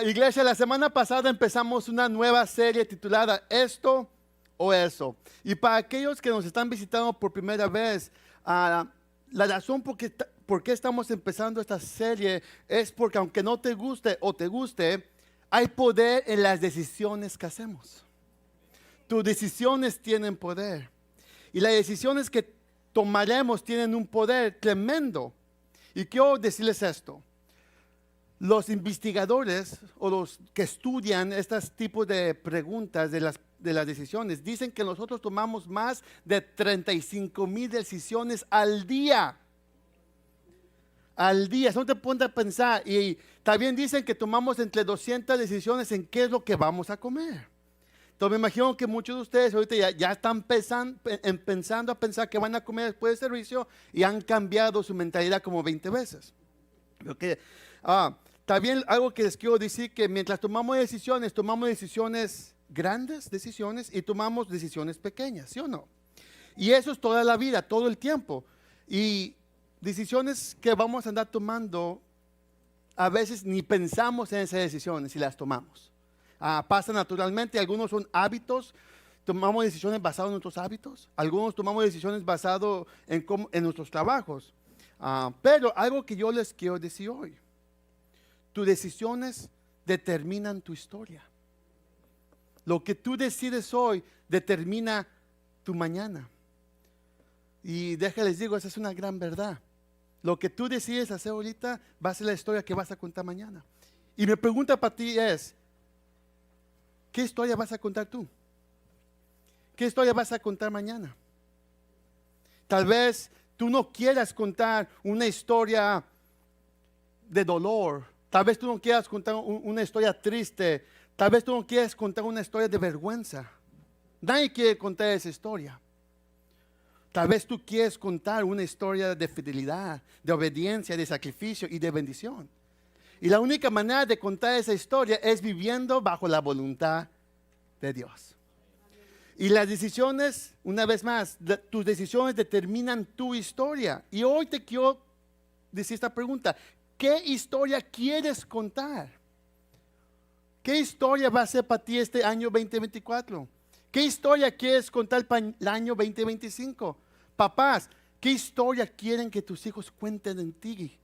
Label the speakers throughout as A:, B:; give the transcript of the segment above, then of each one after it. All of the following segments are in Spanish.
A: Iglesia, la semana pasada empezamos una nueva serie titulada Esto o Eso. Y para aquellos que nos están visitando por primera vez, la razón por qué estamos empezando esta serie es porque aunque no te guste o te guste, hay poder en las decisiones que hacemos. Tus decisiones tienen poder. Y las decisiones que tomaremos tienen un poder tremendo. Y quiero decirles esto. Los investigadores o los que estudian estos tipos de preguntas de las decisiones dicen que nosotros tomamos más de 35,000 decisiones al día. Al día, eso no te pones a pensar. Y también dicen que tomamos entre 200 decisiones en qué es lo que vamos a comer. Entonces me imagino que muchos de ustedes ahorita ya están pensando a pensar que van a comer después del servicio y han cambiado su mentalidad como 20 veces. Okay. También algo que les quiero decir, que mientras tomamos decisiones grandes decisiones y tomamos decisiones pequeñas, ¿sí o no? Y eso es toda la vida, todo el tiempo. Y decisiones que vamos a andar tomando, a veces ni pensamos en esas decisiones y las tomamos. Pasa naturalmente, algunos son hábitos, tomamos decisiones basadas en nuestros hábitos, algunos tomamos decisiones basadas en nuestros trabajos. Pero algo que yo les quiero decir hoy, tus decisiones determinan tu historia. Lo que tú decides hoy determina tu mañana. Y déjales digo, esa es una gran verdad. Lo que tú decides hacer ahorita va a ser la historia que vas a contar mañana. Y mi pregunta para ti es, ¿qué historia vas a contar tú? ¿Qué historia vas a contar mañana? Tal vez tú no quieras contar una historia de dolor. Tal vez tú no quieras contar una historia triste. Tal vez tú no quieras contar una historia de vergüenza. Nadie quiere contar esa historia. Tal vez tú quieres contar una historia de fidelidad, de obediencia, de sacrificio y de bendición. Y la única manera de contar esa historia es viviendo bajo la voluntad de Dios. Y las decisiones, una vez más, tus decisiones determinan tu historia. Y hoy te quiero decir esta pregunta. ¿Qué historia quieres contar? ¿Qué historia va a ser para ti este año 2024? ¿Qué historia quieres contar para el año 2025? Papás, ¿qué historia quieren que tus hijos cuenten en ti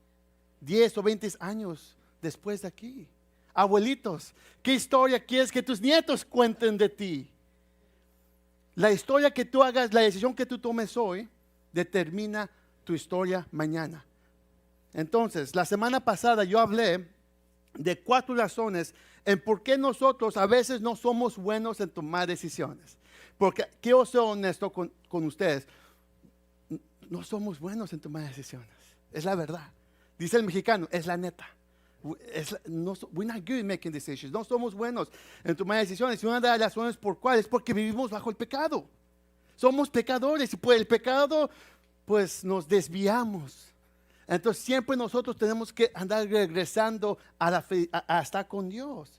A: 10 o 20 años después de aquí? Abuelitos, ¿qué historia quieres que tus nietos cuenten de ti? La historia que tú hagas, la decisión que tú tomes hoy, determina tu historia mañana. Entonces, la semana pasada yo hablé de 4 razones en por qué nosotros a veces no somos buenos en tomar decisiones. Porque quiero ser honesto con ustedes, no somos buenos en tomar decisiones. Es la verdad. Dice el mexicano, es la neta. We're not good at making decisions. No somos buenos en tomar decisiones. Y una de las razones por cuáles es porque vivimos bajo el pecado. Somos pecadores y por el pecado pues nos desviamos. Entonces siempre nosotros tenemos que andar regresando a estar con Dios.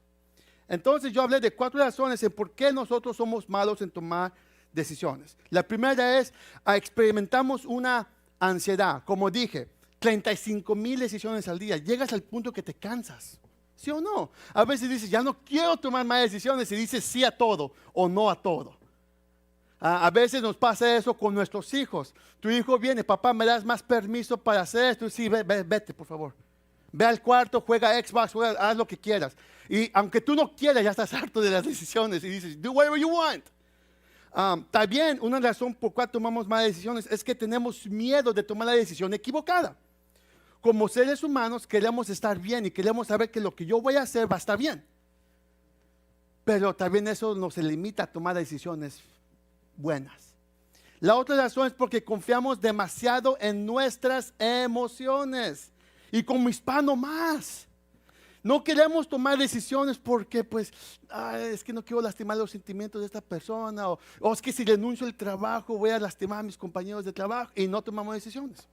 A: Entonces yo hablé de 4 razones en por qué nosotros somos malos en tomar decisiones. La primera es, experimentamos una ansiedad. Como dije, 35,000 decisiones al día. Llegas al punto que te cansas. ¿Sí o no? A veces dices, ya no quiero tomar más decisiones y dices sí a todo o no a todo. A veces nos pasa eso con nuestros hijos. Tu hijo viene, papá, ¿me das más permiso para hacer esto? Sí, vete, por favor. Ve al cuarto, juega Xbox, haz lo que quieras. Y aunque tú no quieras, ya estás harto de las decisiones y dices, do whatever you want. También una razón por cual tomamos malas decisiones es que tenemos miedo de tomar la decisión equivocada. Como seres humanos queremos estar bien y queremos saber que lo que yo voy a hacer va a estar bien. Pero también eso nos limita a tomar decisiones buenas. La otra razón es porque confiamos demasiado en nuestras emociones. Y como hispano más. No queremos tomar decisiones porque pues es que no quiero lastimar los sentimientos de esta persona o es que si renuncio al trabajo voy a lastimar a mis compañeros de trabajo y no tomamos decisiones.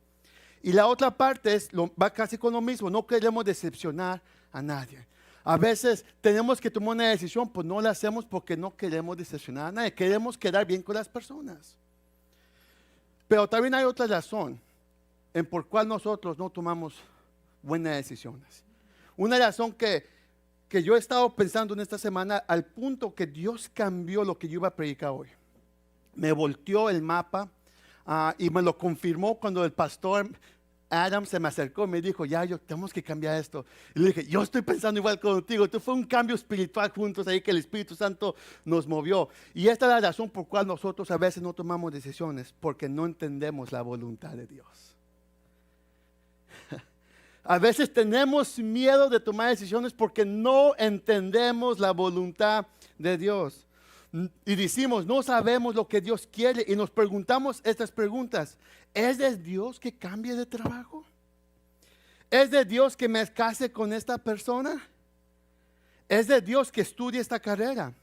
A: Y la otra parte va casi con lo mismo, no queremos decepcionar a nadie. A veces tenemos que tomar una decisión, pues no la hacemos porque no queremos decepcionar a nadie, queremos quedar bien con las personas. Pero también hay otra razón en por cual nosotros no tomamos buenas decisiones. Una razón que que yo he estado pensando en esta semana al punto que Dios cambió lo que yo iba a predicar hoy. Me volteó el mapa y me lo confirmó cuando el pastor Adam se me acercó y me dijo, ya, tenemos que cambiar esto. Y le dije, yo estoy pensando igual contigo. Esto fue un cambio espiritual juntos ahí que el Espíritu Santo nos movió. Y esta es la razón por cual nosotros a veces no tomamos decisiones, porque no entendemos la voluntad de Dios. A veces tenemos miedo de tomar decisiones porque no entendemos la voluntad de Dios. Y decimos, no sabemos lo que Dios quiere y nos preguntamos estas preguntas. ¿Es de Dios que cambie de trabajo? ¿Es de Dios que me case con esta persona? ¿Es de Dios que estudie esta carrera?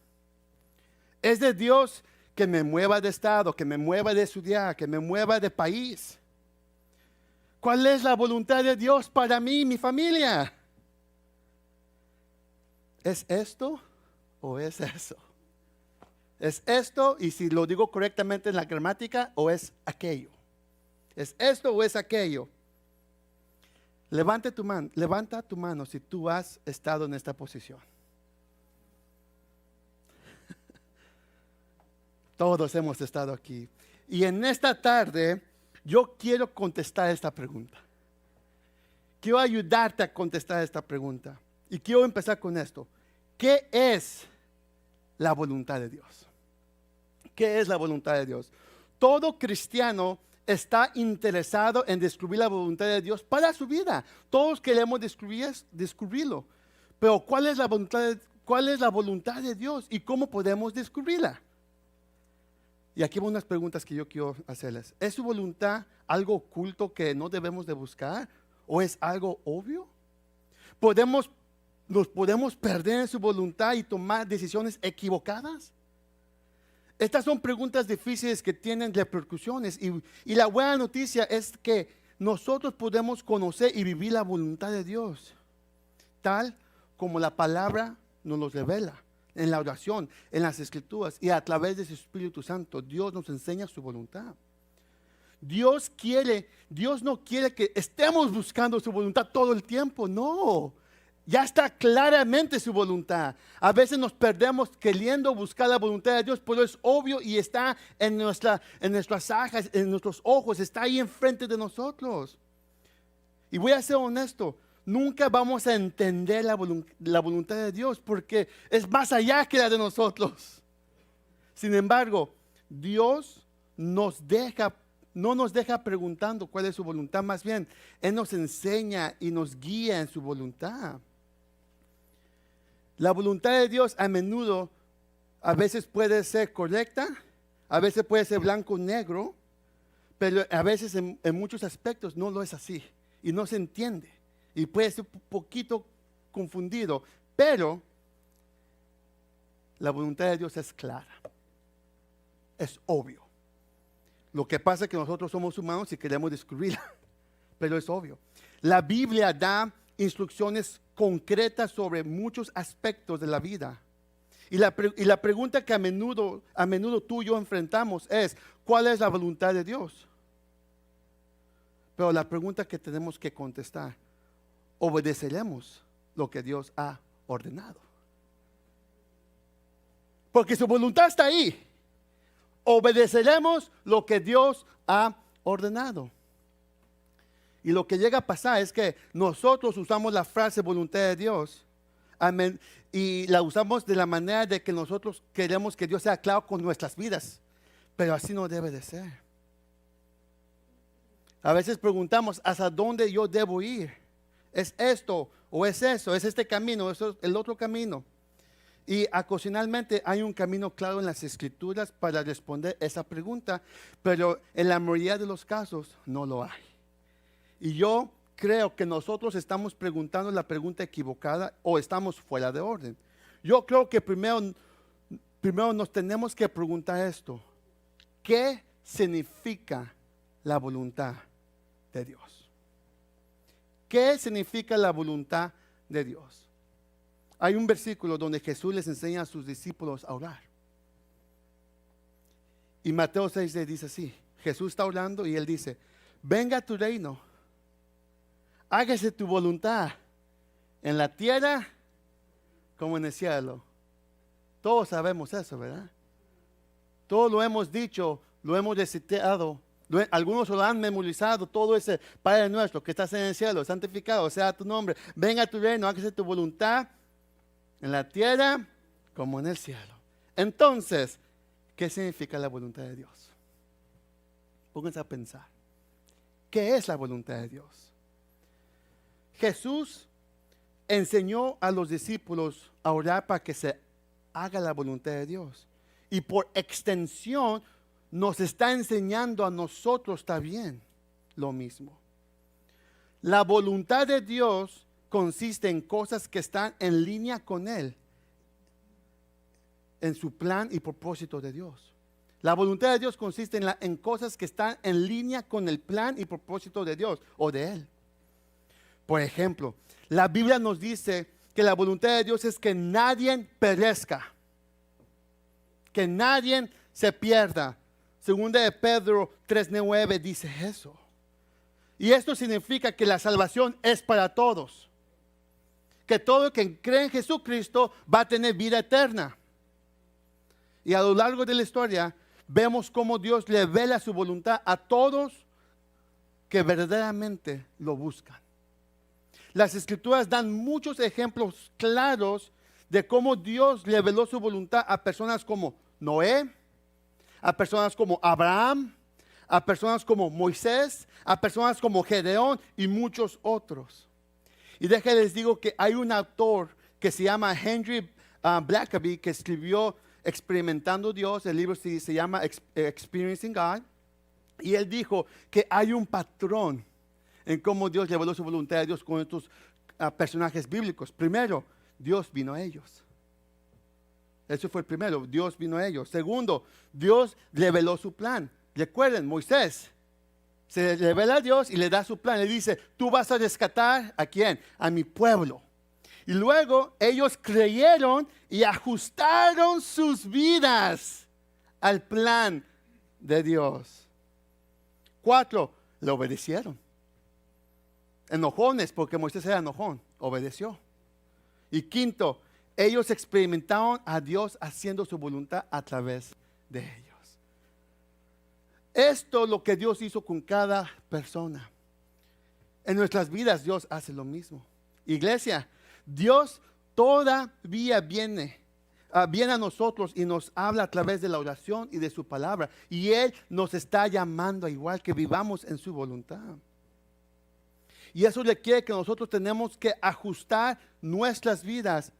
A: ¿Es de Dios que me mueva de estado, que me mueva de ciudad, que me mueva de país? ¿Cuál es la voluntad de Dios para mí y mi familia? ¿Es esto o es eso? ¿Es esto, y si lo digo correctamente en la gramática, o es aquello? ¿Es esto o es aquello? Levanta tu mano si tú has estado en esta posición. Todos hemos estado aquí. Y en esta tarde yo quiero contestar esta pregunta. Quiero ayudarte a contestar esta pregunta. Y quiero empezar con esto. ¿Qué es la voluntad de Dios? ¿Qué es la voluntad de Dios? Todo cristiano está interesado en descubrir la voluntad de Dios para su vida. Todos queremos descubrirlo. Pero ¿cuál es la voluntad de Dios y cómo podemos descubrirla? Y aquí van unas preguntas que yo quiero hacerles. ¿Es su voluntad algo oculto que no debemos de buscar? ¿O es algo obvio? ¿Nos podemos perder en su voluntad y tomar decisiones equivocadas? Estas son preguntas difíciles que tienen repercusiones. Y la buena noticia es que nosotros podemos conocer y vivir la voluntad de Dios, tal como la palabra nos lo revela. En la oración, en las escrituras y a través de su Espíritu Santo, Dios nos enseña su voluntad. Dios no quiere que estemos buscando su voluntad todo el tiempo, no. Ya está claramente su voluntad. A veces nos perdemos queriendo buscar la voluntad de Dios, pero es obvio y está en nuestras ajas, en nuestros ojos, está ahí enfrente de nosotros. Y voy a ser honesto. Nunca vamos a entender la voluntad de Dios porque es más allá que la de nosotros. Sin embargo, Dios no nos deja preguntando cuál es su voluntad. Más bien, Él nos enseña y nos guía en su voluntad. La voluntad de Dios a menudo, a veces puede ser correcta, a veces puede ser blanco o negro, pero a veces en muchos aspectos no lo es así y no se entiende. Y puede ser un poquito confundido, pero la voluntad de Dios es clara, es obvio. Lo que pasa es que nosotros somos humanos y queremos descubrirla, pero es obvio. La Biblia da instrucciones concretas sobre muchos aspectos de la vida. Y la pregunta que a menudo tú y yo enfrentamos es, ¿cuál es la voluntad de Dios? Pero la pregunta que tenemos que contestar, ¿obedeceremos lo que Dios ha ordenado? Porque su voluntad está ahí. Obedeceremos lo que Dios ha ordenado. Y lo que llega a pasar es que nosotros usamos la frase voluntad de Dios, amén, y la usamos de la manera de que nosotros queremos que Dios sea claro con nuestras vidas, pero así no debe de ser. A veces preguntamos, ¿hasta dónde yo debo ir? ¿Es esto o es eso? ¿Es este camino o es el otro camino? Y ocasionalmente hay un camino claro en las Escrituras para responder esa pregunta, pero en la mayoría de los casos no lo hay. Y yo creo que nosotros estamos preguntando la pregunta equivocada o estamos fuera de orden. Yo creo que primero nos tenemos que preguntar esto: ¿qué significa la voluntad de Dios? ¿Qué significa la voluntad de Dios? Hay un versículo donde Jesús les enseña a sus discípulos a orar. Y Mateo 6 dice así: Jesús está orando y Él dice: venga tu reino, hágase tu voluntad en la tierra como en el cielo. Todos sabemos eso, ¿verdad? Todos lo hemos dicho, lo hemos recitado. Algunos lo han memorizado, todo ese Padre nuestro que estás en el cielo, santificado sea tu nombre, venga tu reino, hágase tu voluntad en la tierra como en el cielo. Entonces, ¿qué significa la voluntad de Dios? Pónganse a pensar. ¿Qué es la voluntad de Dios? Jesús enseñó a los discípulos a orar para que se haga la voluntad de Dios. Y por extensión nos está enseñando a nosotros también lo mismo. La voluntad de Dios consiste en cosas que están en línea con Él, en su plan y propósito de Dios. La voluntad de Dios consiste en cosas que están en línea con el plan y propósito de Dios o de Él. Por ejemplo, la Biblia nos dice que la voluntad de Dios es que nadie perezca, que nadie se pierda. Segunda de Pedro 3:9 dice eso. Y esto significa que la salvación es para todos. Que todo el que cree en Jesucristo va a tener vida eterna. Y a lo largo de la historia vemos cómo Dios revela su voluntad a todos que verdaderamente lo buscan. Las Escrituras dan muchos ejemplos claros de cómo Dios reveló su voluntad a personas como Noé, a personas como Abraham, a personas como Moisés, a personas como Gedeón y muchos otros. Y les digo que hay un autor que se llama Henry Blackaby que escribió Experimentando Dios, el libro se llama Experiencing God, y él dijo que hay un patrón en cómo Dios reveló su voluntad a Dios con estos personajes bíblicos. Primero, Dios vino a ellos. Eso fue el primero, Dios vino a ellos. Segundo, Dios reveló su plan. Recuerden, Moisés se revela a Dios y le da su plan. Le dice, tú vas a rescatar ¿a quién? A mi pueblo. Y luego ellos creyeron y ajustaron sus vidas al plan de Dios. 4, le obedecieron. Enojones, porque Moisés era enojón, obedeció. Y 5, ellos experimentaron a Dios haciendo su voluntad a través de ellos. Esto es lo que Dios hizo con cada persona. En nuestras vidas Dios hace lo mismo. Iglesia, Dios todavía viene a nosotros y nos habla a través de la oración y de su palabra. Y Él nos está llamando a igual que vivamos en su voluntad. Y eso requiere que nosotros tenemos que ajustar nuestras vidas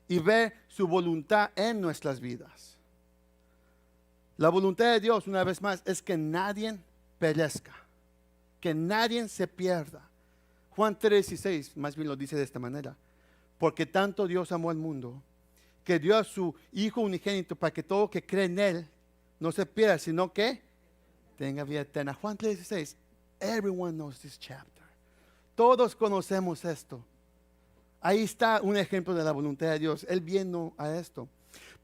A: y ver su voluntad en nuestras vidas. La voluntad de Dios, una vez más, es que nadie perezca, que nadie se pierda. Juan 3:16 más bien lo dice de esta manera. Porque tanto Dios amó al mundo, que dio a su Hijo unigénito para que todo que cree en Él no se pierda, sino que tenga vida eterna. Juan 3:16, everyone knows this chapter. Todos conocemos esto. Ahí está un ejemplo de la voluntad de Dios. Él vino a esto.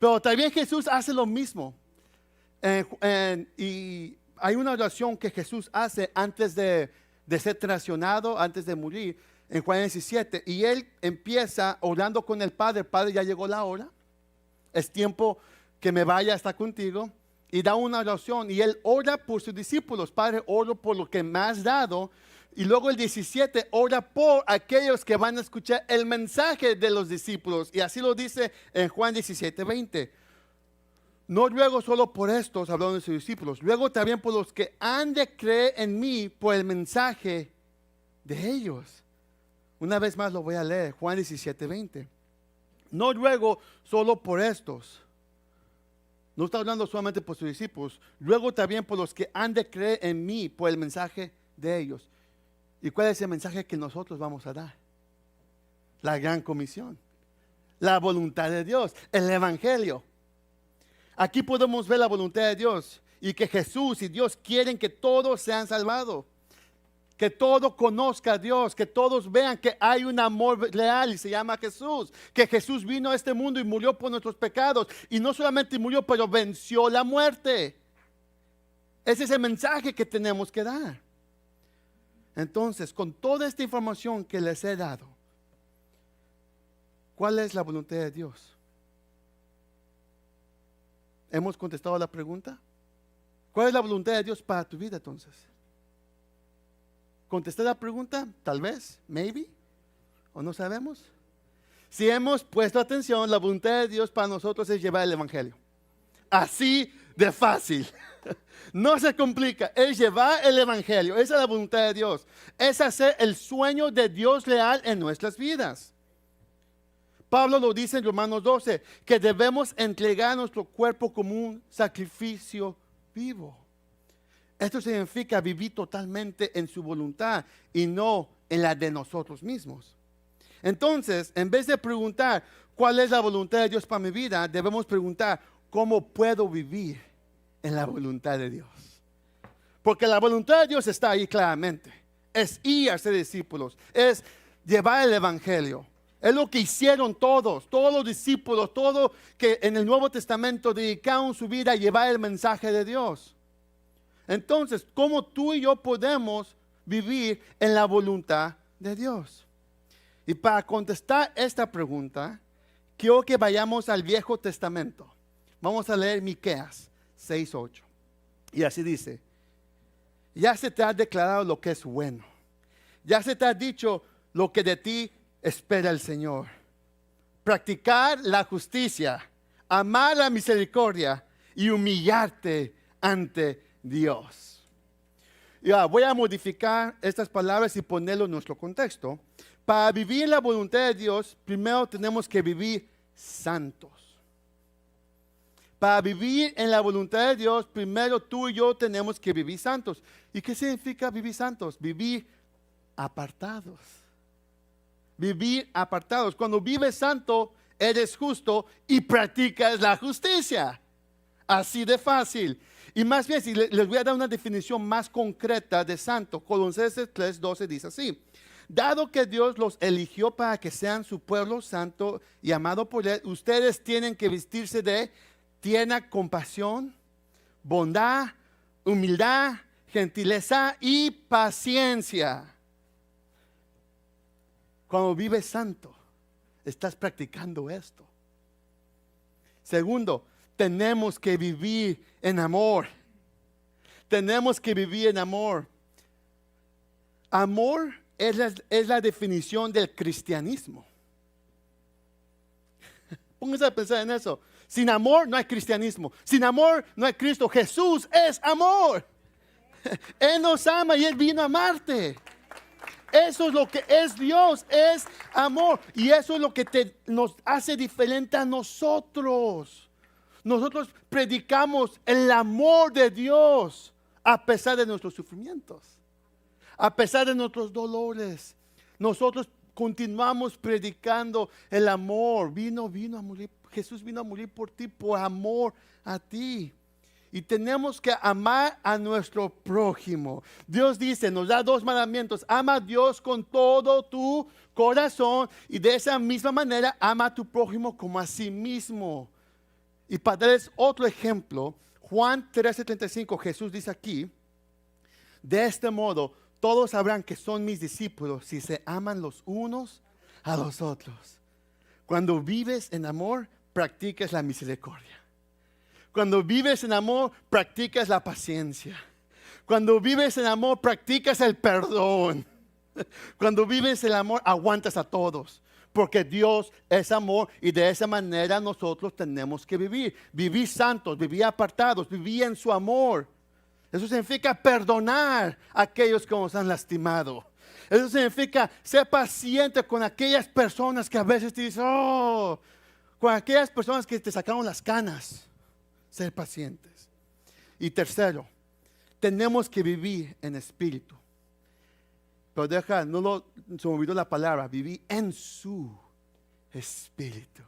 A: Pero también Jesús hace lo mismo. Y hay una oración que Jesús hace antes de ser traicionado, antes de morir, en Juan 17. Y Él empieza orando con el Padre. Padre, ya llegó la hora. Es tiempo que me vaya hasta contigo. Y da una oración. Y Él ora por sus discípulos. Padre, oro por lo que me has dado. Y luego el 17 ora por aquellos que van a escuchar el mensaje de los discípulos. Y así lo dice en Juan 17:20. No ruego solo por estos, hablando de sus discípulos, ruego también por los que han de creer en mí por el mensaje de ellos. Una vez más lo voy a leer, Juan 17:20. No ruego solo por estos. No está hablando solamente por sus discípulos. Ruego también por los que han de creer en mí por el mensaje de ellos. ¿Y cuál es el mensaje que nosotros vamos a dar? La gran comisión, la voluntad de Dios, el evangelio. Aquí podemos ver la voluntad de Dios y que Jesús y Dios quieren que todos sean salvados, que todos conozcan a Dios, que todos vean que hay un amor real y se llama Jesús, que Jesús vino a este mundo y murió por nuestros pecados y no solamente murió, pero venció la muerte. Ese es el mensaje que tenemos que dar. Entonces, con toda esta información que les he dado, ¿Cuál es la voluntad de Dios? ¿Hemos contestado la pregunta? ¿Cuál es la voluntad de Dios para tu vida entonces? ¿Contesté la pregunta? Tal vez, maybe, o no sabemos. Si hemos puesto atención, la voluntad de Dios para nosotros es llevar el Evangelio. Así de fácil. No se complica, es llevar el Evangelio. Esa es la voluntad de Dios. Es hacer el sueño de Dios real en nuestras vidas. Pablo lo dice en Romanos 12, que debemos entregar nuestro cuerpo como un sacrificio vivo. Esto significa vivir totalmente en su voluntad y no en la de nosotros mismos. Entonces, en vez de preguntar cuál es la voluntad de Dios para mi vida, debemos preguntar cómo puedo vivir en la voluntad de Dios. Porque la voluntad de Dios está ahí claramente. Es ir a ser discípulos, es llevar el Evangelio. Es lo que hicieron todos los discípulos, todos que en el Nuevo Testamento dedicaron su vida a llevar el mensaje de Dios. Entonces, ¿cómo tú y yo podemos vivir en la voluntad de Dios? Y para contestar esta pregunta, quiero que vayamos al Viejo Testamento. Vamos a leer Miqueas 6:8. Y así dice: ya se te ha declarado lo que es bueno. Ya se te ha dicho lo que de ti espera el Señor. Practicar la justicia, amar la misericordia y humillarte ante Dios. Ya, voy a modificar estas palabras y ponerlo en nuestro contexto. Para vivir la voluntad de Dios, primero tenemos que vivir santos. Para vivir en la voluntad de Dios, primero tú y yo tenemos que vivir santos. ¿Y qué significa vivir santos? Vivir apartados. Vivir apartados. Cuando vives santo, eres justo y practicas la justicia. Así de fácil. Y más bien, si les voy a dar una definición más concreta de santo. Colosenses 3:12 dice así: dado que Dios los eligió para que sean su pueblo santo y amado por Él, ustedes tienen que vestirse de tierna compasión, bondad, humildad, gentileza y paciencia. Cuando vives santo, estás practicando esto. Segundo, tenemos que vivir en amor. Tenemos que vivir en amor. Amor es la definición del cristianismo. Pónganse a pensar en eso. Sin amor no hay cristianismo. Sin amor no hay Cristo. Jesús es amor. Él nos ama y Él vino a amarte. Eso es lo que es Dios, es amor. Y eso es lo que nos hace diferente a nosotros. Nosotros predicamos el amor de Dios a pesar de nuestros sufrimientos, a pesar de nuestros dolores. Nosotros continuamos predicando el amor. Vino a morir. Jesús vino a morir por ti, por amor a ti. Y tenemos que amar a nuestro prójimo. Dios dice, nos da 2 mandamientos. Ama a Dios con todo tu corazón. Y de esa misma manera, ama a tu prójimo como a sí mismo. Y para darles otro ejemplo, Juan 13:35, Jesús dice aquí: de este modo, todos sabrán que son mis discípulos si se aman los unos a los otros. Cuando vives en amor, practicas la misericordia. Cuando vives en amor, practicas la paciencia. Cuando vives en amor, practicas el perdón. Cuando vives en amor, aguantas a todos. Porque Dios es amor y de esa manera nosotros tenemos que vivir. Vivir santos, vivir apartados, vivir en su amor. Eso significa perdonar a aquellos que nos han lastimado. Eso significa ser paciente con aquellas personas que a veces te dicen, con aquellas personas que te sacaron las canas. Ser pacientes. Y tercero, tenemos que vivir en espíritu. Pero se me olvidó la palabra, vivir en su espíritu.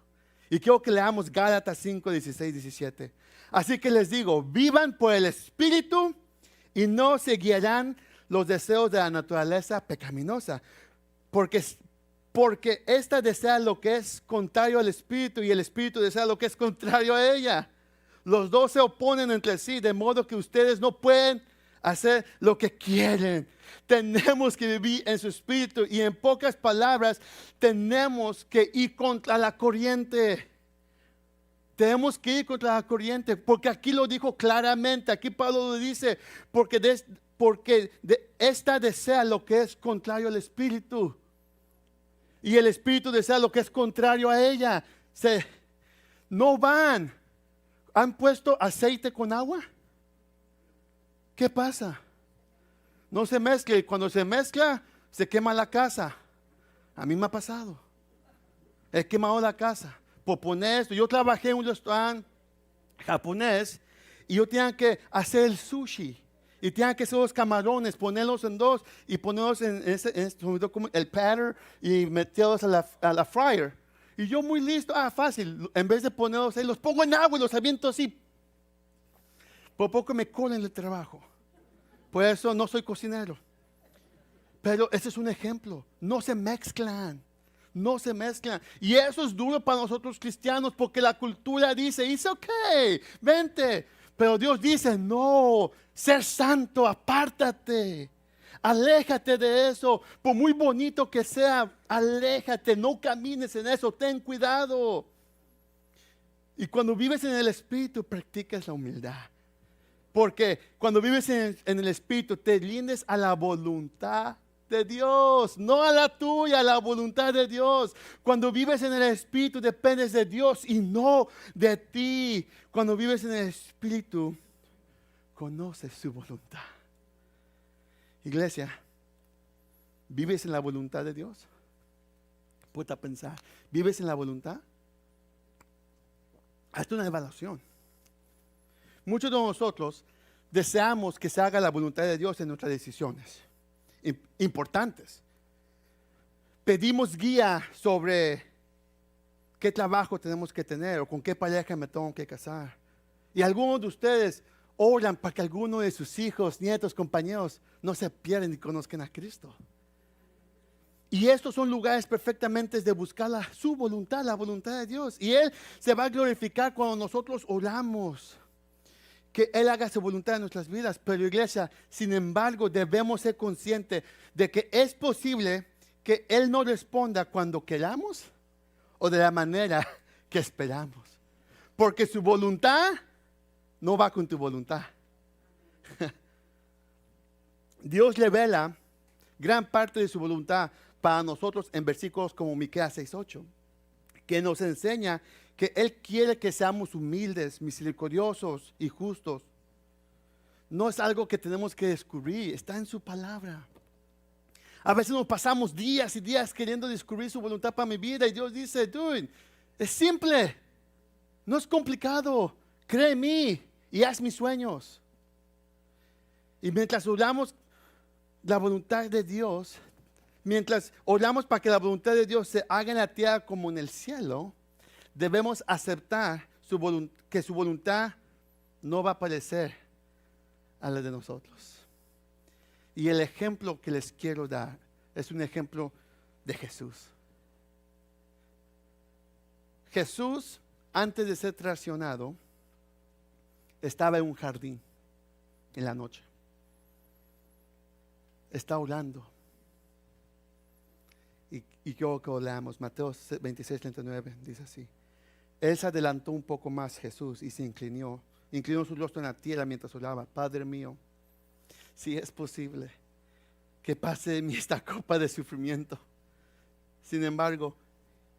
A: Y quiero que leamos Gálatas 5, 16, 17. Así que les digo, vivan por el espíritu y no seguirán los deseos de la naturaleza pecaminosa. Porque esta desea lo que es contrario al espíritu y el espíritu desea lo que es contrario a ella. Los dos se oponen entre sí, de modo que ustedes no pueden hacer lo que quieren. Tenemos que vivir en su espíritu y en pocas palabras tenemos que ir contra la corriente. Tenemos que ir contra la corriente porque aquí lo dijo claramente. Aquí Pablo lo dice porque esta desea lo que es contrario al espíritu y el espíritu desea lo que es contrario a ella. No van. ¿Han puesto aceite con agua? ¿Qué pasa? No se mezcla y cuando se mezcla se quema la casa. A mí me ha pasado. He quemado la casa por poner esto. Yo trabajé en un restaurante japonés y yo tenía que hacer el sushi y tenía que hacer los camarones, ponerlos en dos y ponerlos en el pattern y meterlos a la fryer. Y yo muy listo, fácil, en vez de ponerlos ahí, los pongo en agua y los aviento así. Por poco me colen el trabajo. Por eso no soy cocinero. Pero ese es un ejemplo. No se mezclan. No se mezclan. Y eso es duro para nosotros cristianos porque la cultura dice, it's okay, vente. Pero Dios dice, no, ser santo, apártate. Aléjate de eso. Por muy bonito que sea, aléjate. No camines en eso. Ten cuidado. Y cuando vives en el Espíritu, practicas la humildad. Porque cuando vives en el Espíritu, te rindes a la voluntad de Dios, no a la tuya, a la voluntad de Dios. Cuando vives en el Espíritu, dependes de Dios y no de ti. Cuando vives en el Espíritu, conoces su voluntad. Iglesia, ¿vives en la voluntad de Dios? Ponte a pensar, ¿vives en la voluntad? Hazte una evaluación. Muchos de nosotros deseamos que se haga la voluntad de Dios en nuestras decisiones importantes. Pedimos guía sobre qué trabajo tenemos que tener o con qué pareja me tengo que casar. Y algunos de ustedes oran para que alguno de sus hijos, nietos, compañeros no se pierdan y conozcan a Cristo. Y estos son lugares perfectamente de buscar su voluntad, la voluntad de Dios. Y Él se va a glorificar cuando nosotros oramos. Que Él haga su voluntad en nuestras vidas. Pero iglesia, sin embargo, debemos ser conscientes de que es posible que Él no responda cuando queramos o de la manera que esperamos. Porque su voluntad no va con tu voluntad. Dios revela gran parte de su voluntad para nosotros en versículos como Miqueas 6:8, que nos enseña que Él quiere que seamos humildes, misericordiosos y justos. No es algo que tenemos que descubrir, está en su palabra. A veces nos pasamos días y días queriendo descubrir su voluntad para mi vida y Dios dice, dude, es simple, no es complicado, cree en mí y haz mis sueños. Y mientras oramos la voluntad de Dios, mientras oramos para que la voluntad de Dios se haga en la tierra como en el cielo, debemos aceptar que su voluntad no va a parecer a la de nosotros. Y el ejemplo que les quiero dar es un ejemplo de Jesús. Jesús, antes de ser traicionado, estaba en un jardín en la noche. Está orando. Y yo que leamos, Mateo 26:39, dice así. Él se adelantó un poco más, Jesús, y se inclinó su rostro en la tierra mientras oraba. Padre mío, si es posible, que pase de mí esta copa de sufrimiento. Sin embargo,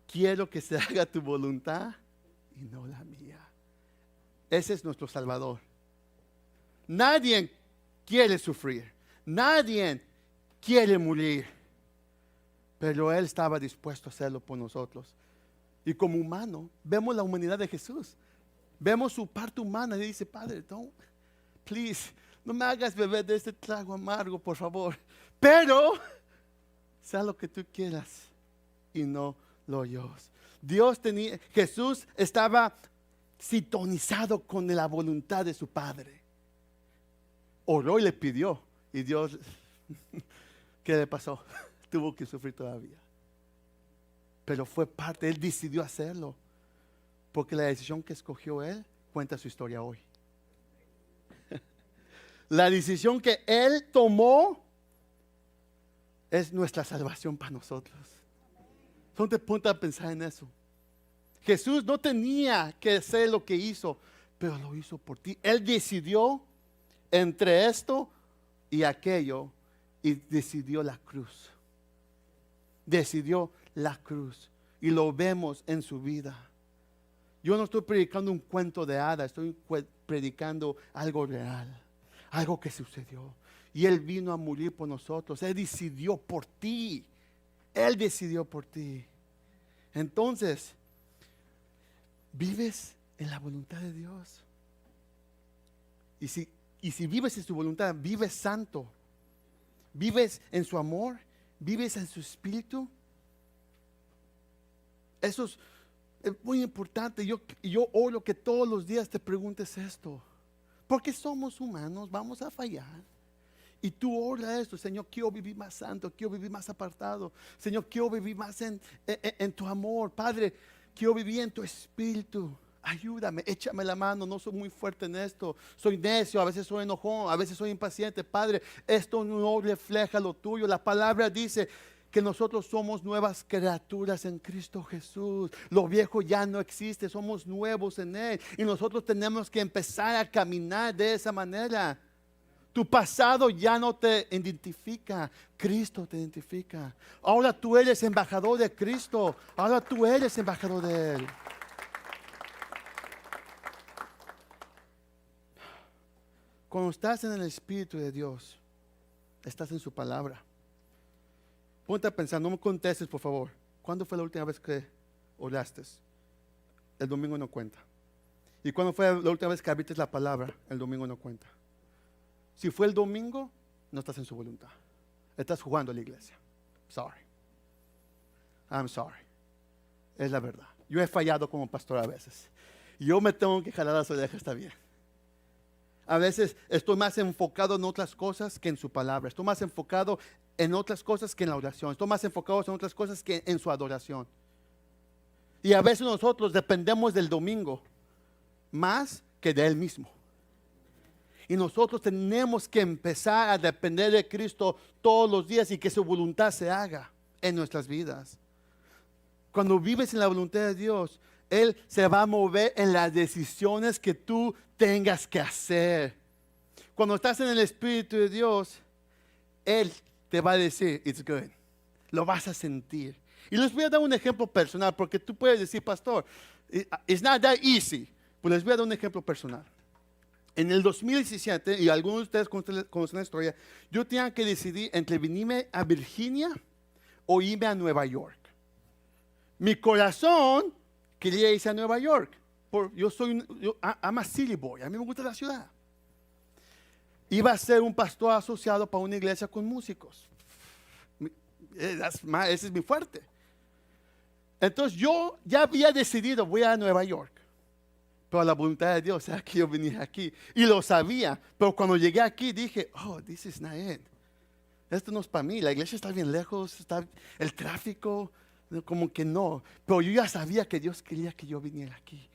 A: quiero que se haga tu voluntad y no la mía. Ese es nuestro Salvador. Nadie quiere sufrir. Nadie quiere morir. Pero Él estaba dispuesto a hacerlo por nosotros. Y como humano, vemos la humanidad de Jesús. Vemos su parte humana y dice, Padre, please, no me hagas beber de este trago amargo, por favor. Pero, sea lo que tú quieras y no lo yo. Jesús estaba sintonizado con la voluntad de su Padre. Oró y le pidió. Y Dios, ¿qué le pasó? Tuvo que sufrir todavía. Pero fue parte, Él decidió hacerlo. Porque la decisión que escogió Él cuenta su historia hoy. La decisión que Él tomó es nuestra salvación para nosotros. No te ponte a pensar en eso. Jesús no tenía que hacer lo que hizo, pero lo hizo por ti. Él decidió entre esto y aquello y decidió la cruz. Decidió la cruz y lo vemos en su vida. Yo no estoy predicando un cuento de hadas, estoy predicando algo real, algo que sucedió. Y Él vino a morir por nosotros. Él decidió por ti. Él decidió por ti. Entonces, vives en la voluntad de Dios. Y si vives en su voluntad, vives santo. Vives en su amor, vives en su espíritu. Eso es muy importante. Yo oro que todos los días te preguntes esto. Porque somos humanos, vamos a fallar. Y tú ora esto: Señor, quiero vivir más santo, quiero vivir más apartado. Señor, quiero vivir más en tu amor. Padre, quiero vivir en tu espíritu. Ayúdame, échame la mano, no soy muy fuerte en esto. Soy necio, a veces soy enojón, a veces soy impaciente. Padre, esto no refleja lo tuyo. La palabra dice que nosotros somos nuevas criaturas en Cristo Jesús. Lo viejo ya no existe, somos nuevos en Él. Y nosotros tenemos que empezar a caminar de esa manera. Tu pasado ya no te identifica, Cristo te identifica. Ahora tú eres embajador de Cristo, ahora tú eres embajador de Él. Cuando estás en el Espíritu de Dios, estás en su palabra. Ponte a pensar, no me contestes por favor. ¿Cuándo fue la última vez que oraste? El domingo no cuenta. ¿Y cuándo fue la última vez que abriste la palabra? El domingo no cuenta. Si fue el domingo, no estás en su voluntad. Estás jugando a la iglesia. Sorry. I'm sorry. Es la verdad. Yo he fallado como pastor a veces. Yo me tengo que jalar las orejas, está bien. A veces estoy más enfocado en otras cosas que en su palabra. Estoy más enfocado en otras cosas que en la oración. Estoy más enfocado en otras cosas que en su adoración. Y a veces nosotros dependemos del domingo más que de Él mismo. Y nosotros tenemos que empezar a depender de Cristo todos los días y que su voluntad se haga en nuestras vidas. Cuando vives en la voluntad de Dios, Él se va a mover en las decisiones que tú tengas que hacer. Cuando estás en el Espíritu de Dios, Él te va a decir, it's good. Lo vas a sentir. Y les voy a dar un ejemplo personal, porque tú puedes decir, pastor, it's not that easy. Pues les voy a dar un ejemplo personal. En el 2017, y algunos de ustedes conocen la historia, yo tenía que decidir entre venirme a Virginia o irme a Nueva York. Mi corazón quería irse a Nueva York. I'm a city boy, a mí me gusta la ciudad. Iba a ser un pastor asociado para una iglesia con músicos. Ese es mi fuerte. Entonces yo ya había decidido, voy a Nueva York. Pero la voluntad de Dios era que yo viniera aquí. Y lo sabía. Pero cuando llegué aquí dije, oh, this is not it. Esto no es para mí. La iglesia está bien lejos. Está el tráfico. Como que no. Pero yo ya sabía que Dios quería que yo viniera aquí.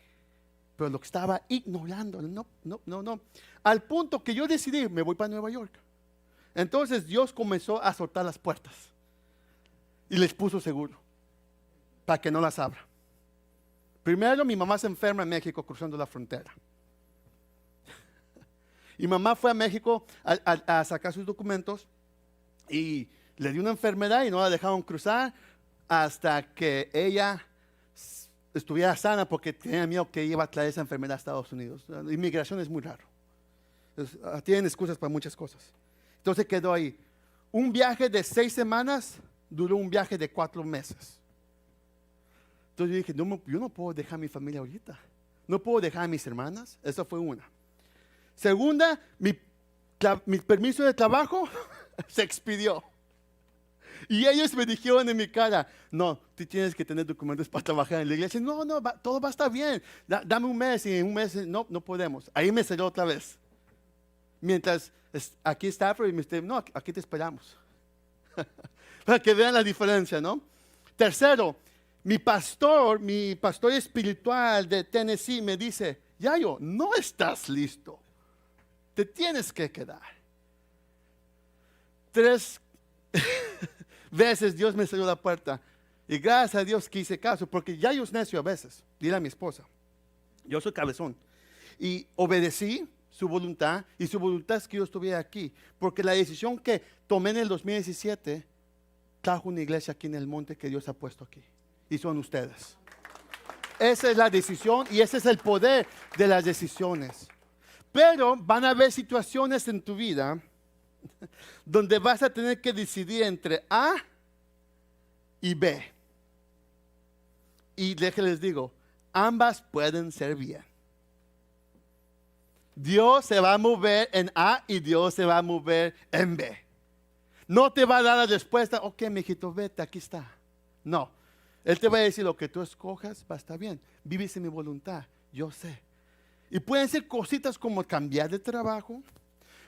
A: Pero lo que estaba ignorando. No. Al punto que yo decidí, me voy para Nueva York. Entonces Dios comenzó a soltar las puertas. Y les puso seguro. Para que no las abra. Primero, mi mamá se enferma en México cruzando la frontera. Y mamá fue a México a sacar sus documentos y le dio una enfermedad y no la dejaron cruzar hasta que ella estuviera sana, porque tenía miedo que iba a traer esa enfermedad a Estados Unidos. La inmigración es muy raro. Entonces, tienen excusas para muchas cosas. Entonces quedó ahí. Un viaje de 6 semanas duró un viaje de 4 meses. Entonces yo dije, yo no puedo dejar a mi familia ahorita. No puedo dejar a mis hermanas. Esa fue una. Segunda, mi permiso de trabajo se expidió. Y ellos me dijeron en mi cara, no, tú tienes que tener documentos para trabajar en la iglesia. No, todo va a estar bien. Dame un mes, y en un mes no podemos. Ahí me cerró otra vez. Mientras aquí Stafford y me dice, no, aquí te esperamos. Para que vean la diferencia, ¿no? Tercero, mi pastor espiritual de Tennessee me dice, Yayo, no estás listo. te tienes que quedar. 3 veces Dios me cerró la puerta. Y gracias a Dios que hice caso, porque ya yo es necio a veces. Dile a mi esposa, yo soy cabezón. Y obedecí su voluntad, y su voluntad es que yo estuviera aquí. Porque la decisión que tomé en el 2017 trajo una iglesia aquí en el monte que Dios ha puesto aquí. Y son ustedes. Esa es la decisión y ese es el poder de las decisiones. Pero van a haber situaciones en tu vida donde vas a tener que decidir entre A y B. Y les digo, ambas pueden ser bien. Dios se va a mover en A y Dios se va a mover en B. No te va a dar la respuesta, ok, mijito, vete, aquí está. No, Él te va a decir lo que tú escojas, va a estar bien. Vives en mi voluntad, yo sé. Y pueden ser cositas como cambiar de trabajo.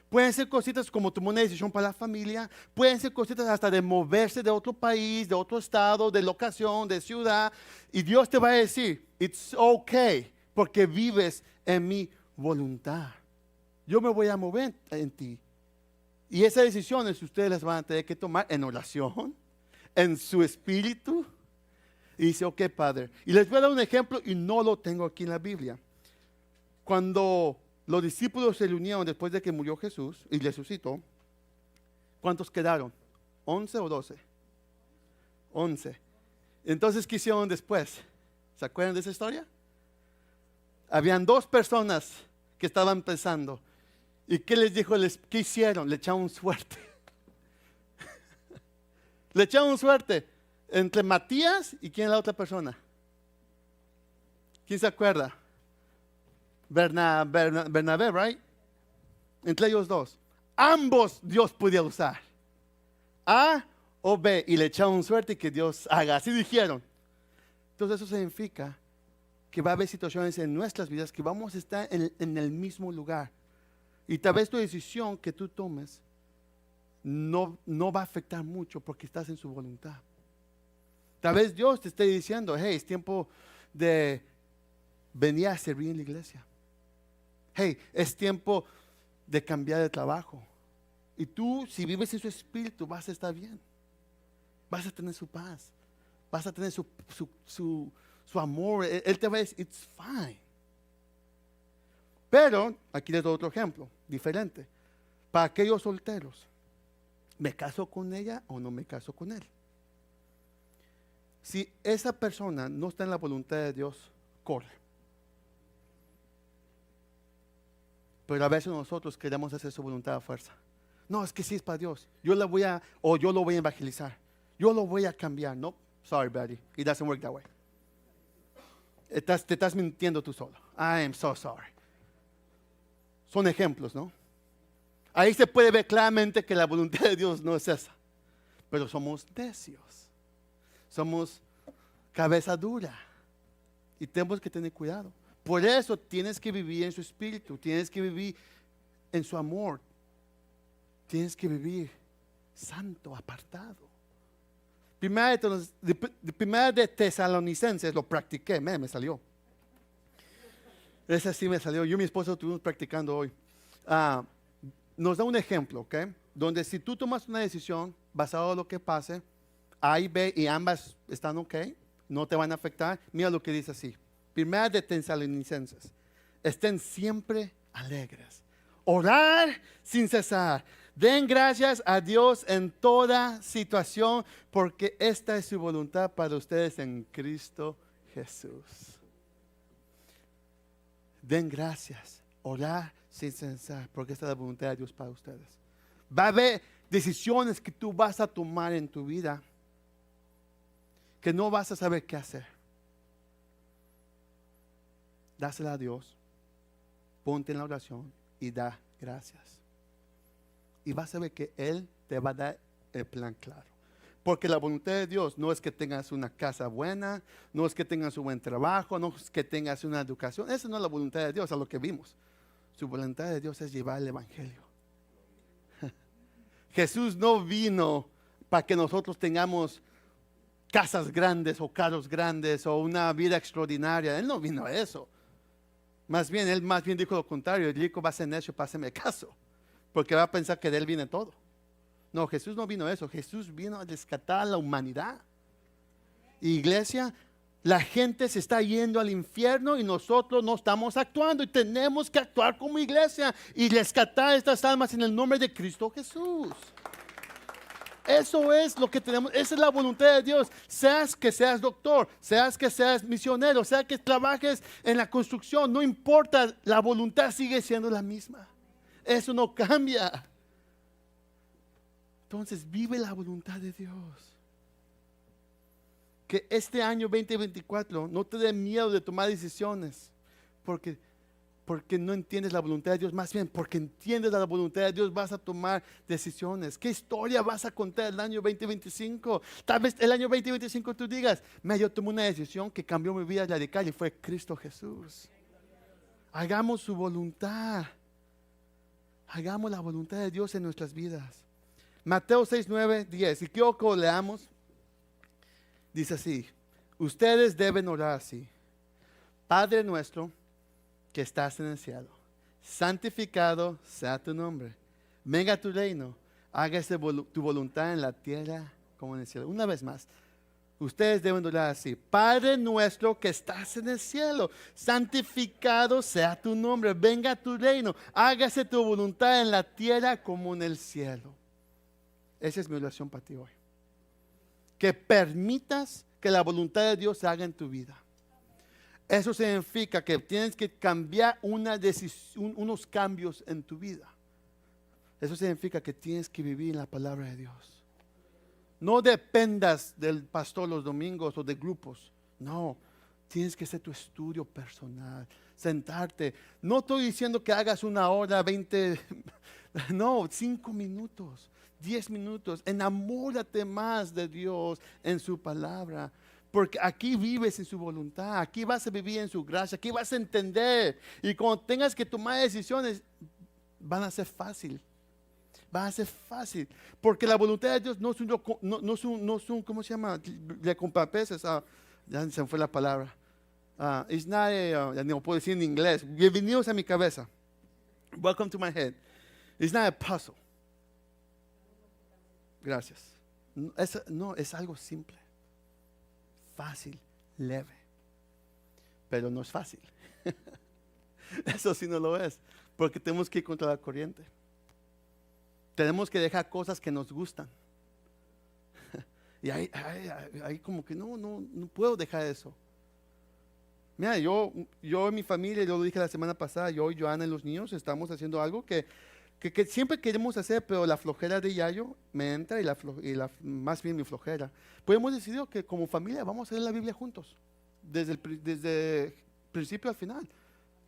A: Pueden ser cositas como tomar una decisión para la familia. Pueden ser cositas hasta de moverse de otro país, de otro estado, de locación, de ciudad. Y Dios te va a decir, it's okay, porque vives en mi voluntad. Yo me voy a mover en ti. Y esas decisiones ustedes las van a tener que tomar en oración, en su espíritu. Y dice, ok, Padre. Y les voy a dar un ejemplo y no lo tengo aquí en la Biblia. Cuando los discípulos se reunieron después de que murió Jesús y resucitó, ¿cuántos quedaron? ¿11 o 12? 11. Entonces, ¿qué hicieron después? ¿Se acuerdan de esa historia? Habían 2 personas que estaban pensando. ¿Y qué les dijo? ¿Qué hicieron? Le echaron suerte. Le echaron suerte entre Matías y ¿quién es la otra persona? ¿Quién se acuerda? Bernabé, right? Entre ellos 2. Ambos Dios podía usar. A o B. Y le echaron suerte y que Dios haga. Así dijeron. Entonces eso significa que va a haber situaciones en nuestras vidas que vamos a estar en el mismo lugar. Y tal vez tu decisión que tú tomes no va a afectar mucho porque estás en su voluntad. Tal vez Dios te esté diciendo, hey, es tiempo de venir a servir en la iglesia. Hey, es tiempo de cambiar de trabajo. Y tú, si vives en su espíritu, vas a estar bien. Vas a tener su paz. Vas a tener su amor. Él te va a decir, it's fine. Pero, aquí les doy otro ejemplo, diferente. Para aquellos solteros, ¿me caso con ella o no me caso con él? Si esa persona no está en la voluntad de Dios, corre. Pero a veces nosotros queremos hacer su voluntad a fuerza. No, es que sí es para Dios. Yo lo voy a evangelizar. Yo lo voy a cambiar. No, sorry, buddy. It doesn't work that way. Te estás mintiendo tú solo. I am so sorry. Son ejemplos, ¿no? Ahí se puede ver claramente que la voluntad de Dios no es esa. Pero somos necios. Somos cabeza dura. Y tenemos que tener cuidado. Por eso tienes que vivir en su espíritu. Tienes que vivir en su amor. Tienes que vivir santo, apartado. Primera de Tesalonicenses lo practiqué. Me salió. Esa sí me salió. Yo y mi esposo estuvimos practicando hoy. Nos da un ejemplo, ¿ok? Donde si tú tomas una decisión basado en lo que pase, A y B y ambas están ok, no te van a afectar. Mira lo que dice así. Primera de Tesalonicenses. Estén siempre alegres. Orar sin cesar. Den gracias a Dios en toda situación, porque esta es su voluntad para ustedes en Cristo Jesús. Den gracias, orar sin cesar, porque esta es la voluntad de Dios para ustedes. Va a haber decisiones que tú vas a tomar en tu vida que no vas a saber qué hacer. Dásela a Dios, ponte en la oración y da gracias. Y vas a ver que Él te va a dar el plan claro. Porque la voluntad de Dios no es que tengas una casa buena, no es que tengas un buen trabajo, no es que tengas una educación. Esa no es la voluntad de Dios, a lo que vimos. Su voluntad de Dios es llevar el evangelio. Jesús no vino para que nosotros tengamos casas grandes o carros grandes o una vida extraordinaria. Él no vino a eso. Más bien, él más bien dijo lo contrario. El rico va a ser necio, páseme caso. Porque va a pensar que de él viene todo. No, Jesús no vino a eso. Jesús vino a rescatar a la humanidad. Iglesia, la gente se está yendo al infierno y nosotros no estamos actuando. Y tenemos que actuar como iglesia y rescatar estas almas en el nombre de Cristo Jesús. Eso es lo que tenemos, esa es la voluntad de Dios. Seas que seas doctor, seas que seas misionero, sea que trabajes en la construcción, no importa, la voluntad sigue siendo la misma. Eso no cambia. Entonces vive la voluntad de Dios. Que este año 2024 no te dé miedo de tomar decisiones, porque no entiendes la voluntad de Dios, más bien porque entiendes la voluntad de Dios vas a tomar decisiones. ¿Qué historia vas a contar el año 2025? Tal vez el año 2025 tú digas, yo tomé una decisión que cambió mi vida radical y fue Cristo Jesús. Hagamos su voluntad. Hagamos la voluntad de Dios en nuestras vidas. Mateo 6, 9, 10. Y quiero que lo leamos. Dice así, ustedes deben orar así. Padre nuestro que estás en el cielo, santificado sea tu nombre, venga tu reino, hágase tu voluntad en la tierra como en el cielo. Una vez más, ustedes deben orar así, Padre nuestro que estás en el cielo, santificado sea tu nombre, venga tu reino, hágase tu voluntad en la tierra como en el cielo. Esa es mi oración para ti hoy, que permitas que la voluntad de Dios se haga en tu vida. Eso significa que tienes que cambiar unos cambios en tu vida. Eso significa que tienes que vivir en la palabra de Dios. No dependas del pastor los domingos o de grupos. No, tienes que hacer tu estudio personal, sentarte. No estoy diciendo que hagas 1 hora, 20, no, 5 minutos, 10 minutos. Enamórate más de Dios en su palabra. Porque aquí vives en su voluntad, aquí vas a vivir en su gracia, aquí vas a entender. Y cuando tengas que tomar decisiones, van a ser fácil. Van a ser fácil. Porque la voluntad de Dios no es un ¿cómo se llama? Recompensa. Ya se me fue la palabra. It's not ya no puedo decir en inglés. Bienvenidos a mi cabeza. Welcome to my head. It's not a puzzle. Gracias. No, es algo simple. Fácil, leve, pero no es fácil. Eso sí no lo es, porque tenemos que ir contra la corriente. Tenemos que dejar cosas que nos gustan. Y ahí como que no puedo dejar eso. Mira, yo en mi familia, yo lo dije la semana pasada, yo y Joana y los niños estamos haciendo algo que siempre queremos hacer, pero la flojera de Yayo me entra y más bien mi flojera. Pues hemos decidido que como familia vamos a leer la Biblia juntos, desde principio al final,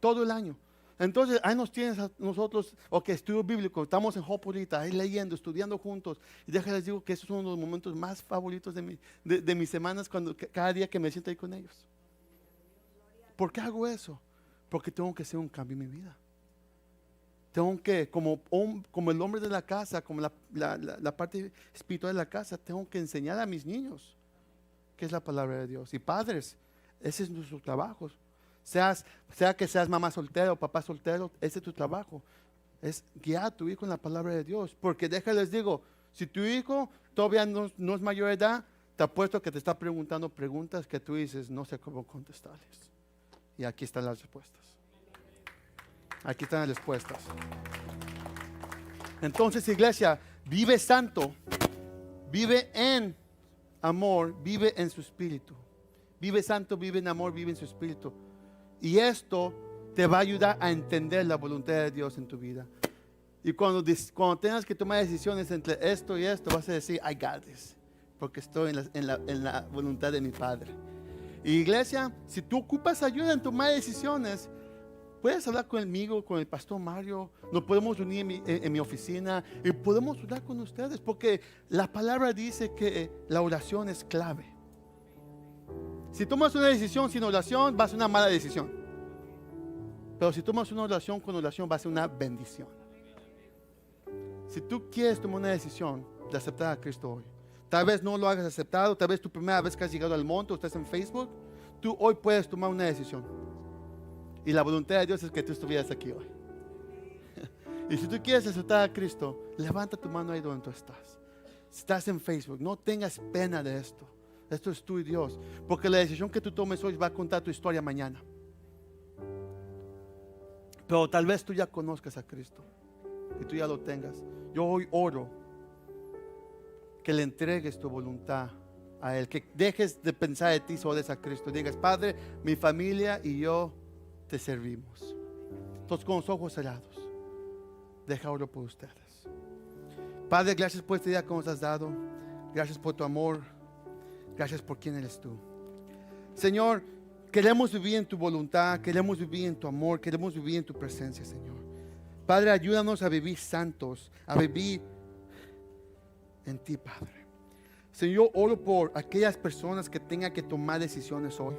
A: todo el año. Entonces ahí nos tienes a nosotros, estudio bíblico, estamos en Hope ahorita, ahí leyendo, estudiando juntos. Y déjales digo que esos son uno de los momentos más favoritos de mis semanas, cada día que me siento ahí con ellos. ¿Por qué hago eso? Porque tengo que hacer un cambio en mi vida. Tengo que, como el hombre de la casa, como la parte espiritual de la casa, tengo que enseñar a mis niños qué es la palabra de Dios. Y padres, ese es nuestro trabajo. Sea que seas mamá soltera o papá soltero, ese es tu trabajo. Es guiar a tu hijo en la palabra de Dios. Porque déjales digo, si tu hijo todavía no es mayor de edad, te apuesto que te está preguntando preguntas que tú dices, no sé cómo contestarles. Y aquí están las respuestas. Aquí están las respuestas. Entonces, iglesia, vive santo, vive en amor, vive en su espíritu. Vive santo, vive en amor, vive en su espíritu. Y esto te va a ayudar a entender la voluntad de Dios en tu vida. Y cuando tengas que tomar decisiones entre esto y esto, vas a decir, I got this, porque estoy en la voluntad de mi Padre. Y iglesia, si tú ocupas ayuda en tomar decisiones, puedes hablar conmigo, con el pastor Mario. Nos podemos unir en mi oficina y podemos hablar con ustedes, porque la palabra dice que la oración es clave. Si tomas una decisión sin oración, va a ser una mala decisión. Pero si tomas una oración con oración, va a ser una bendición. Si tú quieres tomar una decisión de aceptar a Cristo hoy, tal vez no lo hagas aceptado, tal vez tu primera vez que has llegado al monte o estás en Facebook, tú hoy puedes tomar una decisión. Y la voluntad de Dios es que tú estuvieras aquí hoy. Y si tú quieres aceptar a Cristo, levanta tu mano ahí donde tú estás. Si estás en Facebook, no tengas pena de esto. Esto es tú y Dios. Porque la decisión que tú tomes hoy va a contar tu historia mañana. Pero tal vez tú ya conozcas a Cristo y tú ya lo tengas. Yo hoy oro que le entregues tu voluntad a Él, que dejes de pensar de ti solo a Cristo. Digas: Padre, mi familia y yo te servimos. Entonces, con los ojos cerrados, deja oro por ustedes. Padre, gracias por este día que nos has dado. Gracias por tu amor. Gracias por quién eres tú. Señor, queremos vivir en tu voluntad, queremos vivir en tu amor, queremos vivir en tu presencia, Señor. Padre, ayúdanos a vivir santos, a vivir en ti, Padre. Señor, oro por aquellas personas que tengan que tomar decisiones hoy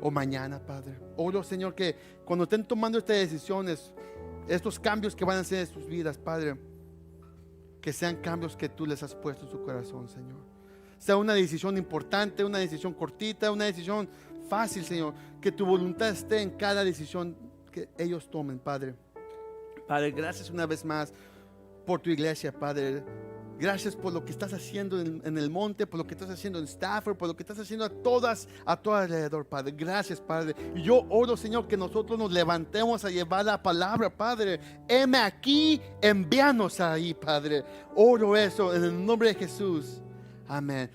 A: o mañana, Padre. Oro, Señor, que cuando estén tomando estas decisiones, estos cambios que van a hacer en sus vidas, Padre, que sean cambios que tú les has puesto en su corazón, Señor. Sea una decisión importante, una decisión cortita, una decisión fácil, Señor. Que tu voluntad esté en cada decisión que ellos tomen, Padre. Padre, gracias una vez más por tu iglesia, Padre. Gracias por lo que estás haciendo en el monte, por lo que estás haciendo en Stafford, por lo que estás haciendo a todo alrededor, Padre. Gracias, Padre. Y yo oro, Señor, que nosotros nos levantemos a llevar la palabra, Padre. Heme aquí, envíanos ahí, Padre. Oro eso en el nombre de Jesús. Amén.